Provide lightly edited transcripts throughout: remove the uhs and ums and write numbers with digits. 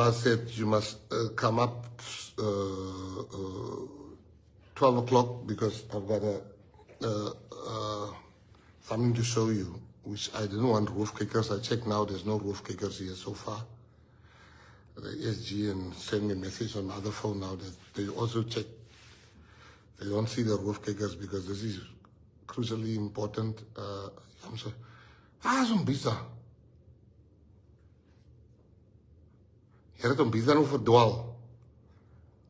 Zuma said you must come up 12 o'clock because I've got something to show you, which I didn't want roof kickers. I checked now, there's no roof kickers here so far. The SG and send me a message on my other phone now that they also check. They don't see the roof kickers because this is crucially important. I'm sorry. Zo'n bizar. Jy het hom bizar nou verdwaal.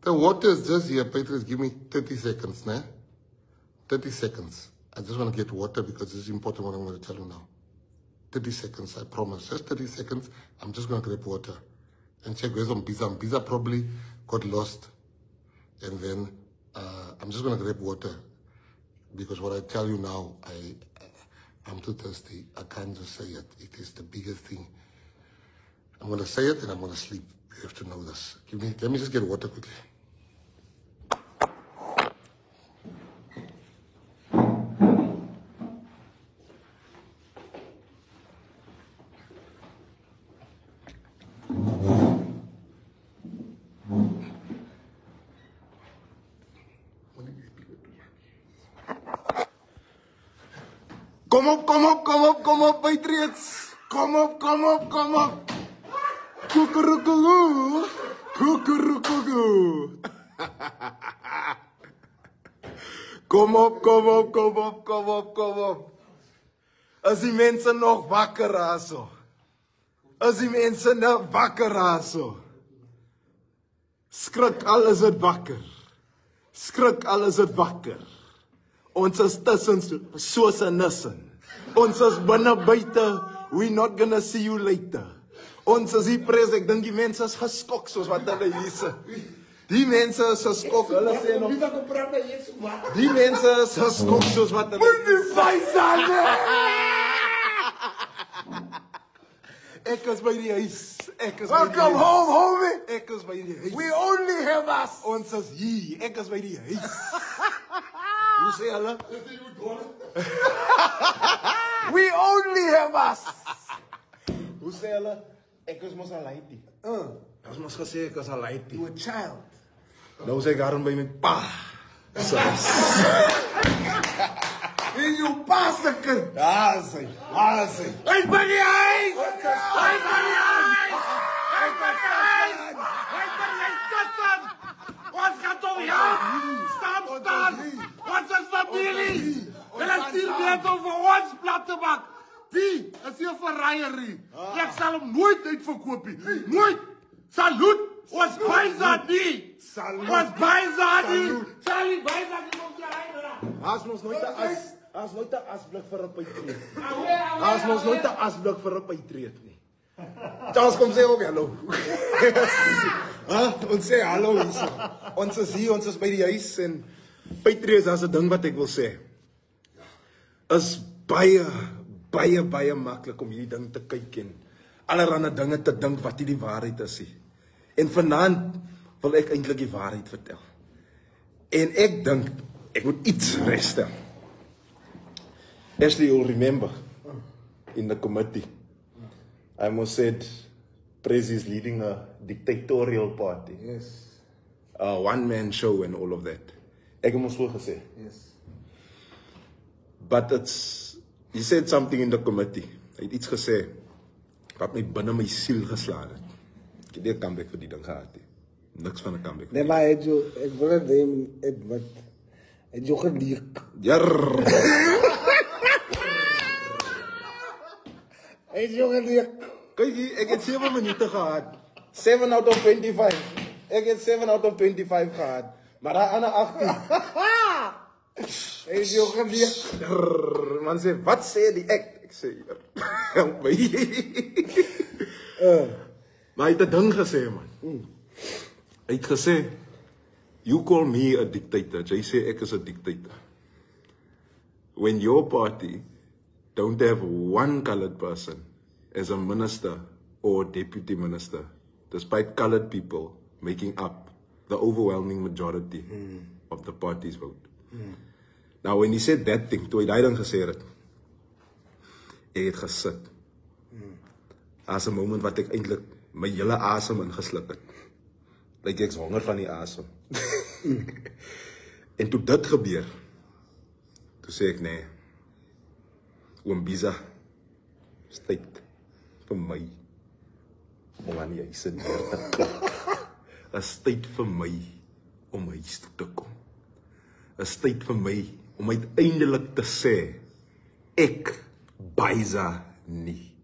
The water is just here, Patriots. Give me 30 seconds, né? 30 seconds. I just want to get water because this is important what I'm going to tell you now. 30 seconds, I promise. Just 30 seconds. I'm just going to grab water. And check where's on Biza. Biza probably got lost. And then I'm just going to grab water. Because what I tell you now, I'm too thirsty. I can't just say it. It is the biggest thing. I'm going to say it and I'm going to sleep. You have to know this. Let me just get water quickly. Come up, Patriots. Come up. Kukurukugu. Kom op. As die mense nog wakker raso. Skrik al is dit wakker. Ons is tussen soos 'n nissen. Ons is binne buite. We not gonna see you later. Ons is hier pres, ek dink die mense is geskok soos wat hulle hier sê. Die mense is geskok, hulle sê nog. Die mense is geskok soos wat hulle. Ek is by die huis. Welcome home, homie. Ek is by die huis. We only have us. Ons is hier. Ek is by die huis. Hoe sê hulle? We only have us. Hoe sê hulle? Ek is mos al laiti. Ons mos gesê ek is al laiti. You a child. Nou sê ek daarom by my pa. En jou pa se kind. Daar is hy. Hy by die huis. Ons gaan toch staan. Ons is familie. Hulle stuur net over ons platte bak. Die is hier verraaier. Ek sal hom nooit uitverkoop nie. Nooit. Salut. Ons bysa die. Ons bysa die. Sali bysa die ons ry. As ons nooit 'n asblik vir 'n Patriot. As ons nooit 'n asblik vir 'n Patriot nie. Charles kom sê ook hallo. Ons sê hallo hier. Ons is hier, ons is by die huis en Patriots, as 'n ding wat ek wil sê. Is baie maklik om hierdie ding te kyk en allerlei dinge te dink wat die waarheid is. En vanaand wil ek eintlik die waarheid vertel. En ek dink ek moet iets regstel. As you'll remember in the committee, I almost said Prezi is leading a dictatorial party. Yes. A one-man show and all of that. Ek het mos so gesê. Yes. But he said something in the committee. Hy het iets gesê wat my binne my siel geslaan het. Ek het nie 'n comeback vir die ding gehad nie. Niks van 'n comeback. Nee, maar ek wil net wat het jy geleek. Jarr. Het jy geleek. Kyk hier, ek het 7 minute gehad. 7 out of 25. Ek het 7 out of 25 gehad. Maar daai ander 18. Het jy geleek. Man sê, wat sê die ek? Ek sê, help my. Maar hy het 'n ding gesê, man. Hy het gesê, you call me a dictator. Jy sê ek is 'n dictator. When your party don't have one colored person as a minister or deputy minister, despite colored people making up the overwhelming majority of the party's vote. Now, when he said that thing, toe hy daai ding gesê het, ek het gesit. As 'n moment wat ek eintlik my hele asem ingesluk het. Like ek's honger van die asem. En toe dit gebeur, toe sê ek nee, oom Bisa, is tyd vir my om aan die huis in te klop. Is tyd vir my om huis toe te kom. Is tyd vir my om uiteindelik te sê, ek Bisa nie.